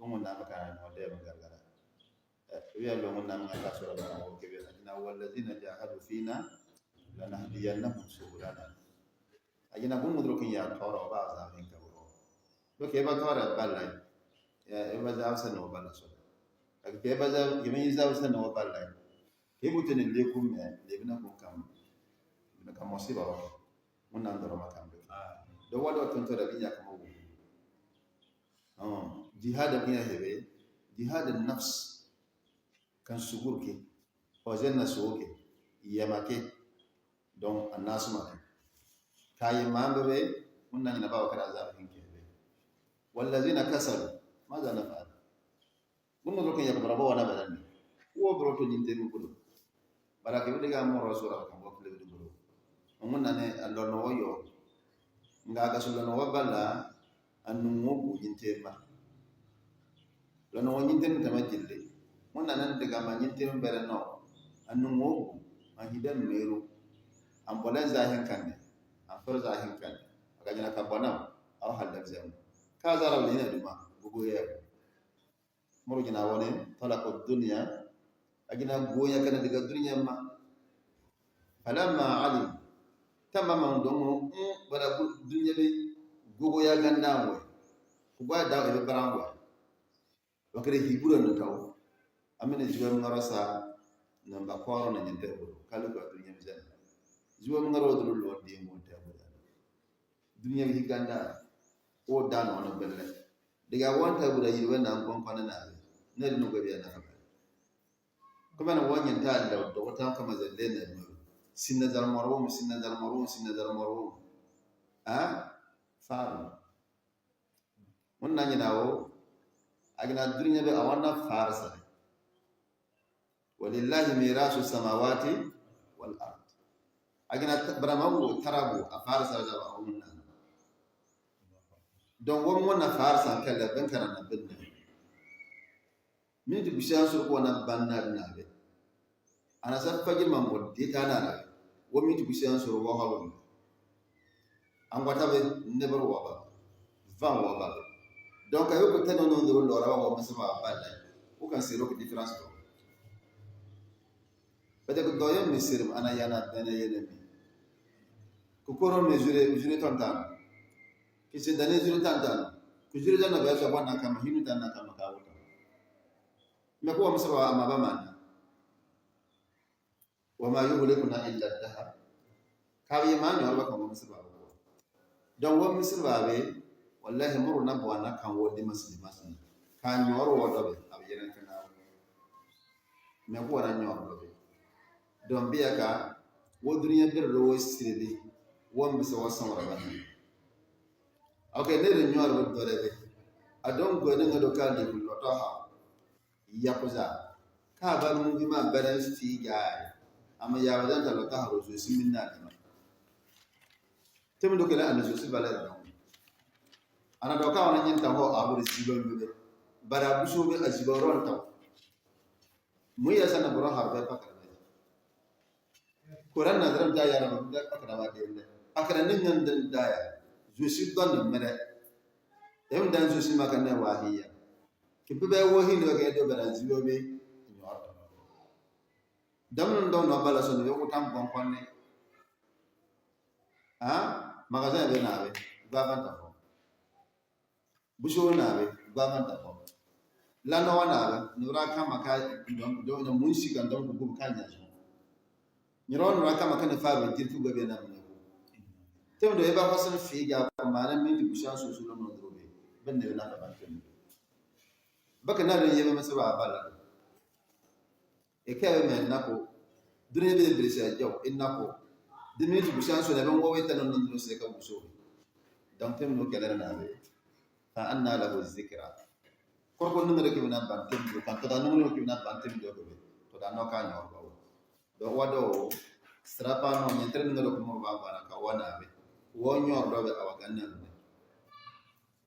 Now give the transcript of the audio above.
mun na maka no de magargara wiya lo mun na maka sura na ko ke ajina wallazina jahadu fina lanahdiyannahum subulana ajina bun mudrokin ya toro ba za fin ka buro do ke ba toro ballai ya e ba za sa no balla so ak ke ba za yimi za sa no ballai ke mutune le kum me le bina kum kam musiba wa mun nan do makam do wado ton to da binya kama wu jihad binya hebe jihad an-nafs kan sugurke o zenna suke yamake don annasu ma kayi mambe mun nan na bawa kada zafin ke be wallazina kasalu maza na fa mun no kan yakbara bawa na badan wo bro to nyinte mu kudu baraka bi diga mo rasura kan ko le bi bro mun nan ne Allah no yo nga ga sulu no wabala annu mo nyinte ma lo no nyinte mu tamajille mun nan diga ma nyinte mu bere no annu mo ma hidan meru ambulan zahin kan ne an far zahin kan aga jina ka bana aw halal zam ka zara wala ina duma bugo ya muru jina wone talaqu dunya agina goya kana daga dunya ma falamma alim tamama ndongo bara dunya be gogo ya ganda wo ku ba da be barango wakere hibura no taw amene jiwa ngarasa namba kwaro na nyente bo kalu ko dunya mizan jiwa ngaro dulu lo de mo te bo dunya bi ganda o dan ono belle diga wonta bura yiwe na kon kon na ne no go biya na fa kuma na wonyin ta da wata kama zalle na no sinna dar marwo sinna dar marwo faru wannan yana wo agina dunya be awanna farsa walillahi mirasu samawati wal ard agina bramawo tarabu a farsa da ba wannan don wannan farsa kala ban kana na binne min du bishan sur ko na banna na be ana sa fagi mambo de kana na wo min du bishan sur wo hawo an wata be never wo ba van wo ba donc ayo ko tan non do lo rawa wo masaba ba la o kan sero ko difference ko bade ko doyam misir ana yana dana yana mi ko koro mesure tantan kisi dane zure tantan ko zure dana ba so bana kama hinu dana kama kawo me ko masaba ma ba man wa ma yuhlikuna illa ad-dahr kawi man yo ba ko masaba don wa masaba be wallahi muru na bwana kan wodi muslima sun kan nyoro wodo be abiyen kana me ko ran nyoro be don biya ka woduriya bir ro sirri won bisa wasan wala okay ne ren nyoro do be adon go ne ngado kan de ko to ha yakuza ka ba mu bi ma balance ti ga amma ya wadan ta lo ta haro so siminna ne temu do kala an so si balala ana doka wana nyinta ho aburi sibon bebe bara buso be aziboron taw mu ya sana boro harbe pakara ne Quran na dara da ya na da pakara wa de ne pakara ne ngan dan da ya je suis don mere em dan je suis makane wahiya ki bebe wo hin do ke do bara zibo be nyor dam don no bala so ne ko tam bon konne magasin be na be ba ban ta buso na be ba ta ko la no na be nura kama ka don mun shi kan don ku kan ya so ni ron nura kama kan fa be tirtu be na ne ko tem do e ba fasan fi ga ma nan min bushan so so no do be ben ne na ta ban kin baka na do yeba masa ba bala e ka be men na ko dure be be se jaw in na ko dimi bushan so na ben wo weta non do se ka buso dan tem no kala na be fa anna lahu dhikra korko nungere ke na bantem do kan to da nungere ke na bantem do be to da no ka nyor ba do wado strapa no nyentre nungere ko mo ba ba ka wana be wo nyor do be awaganna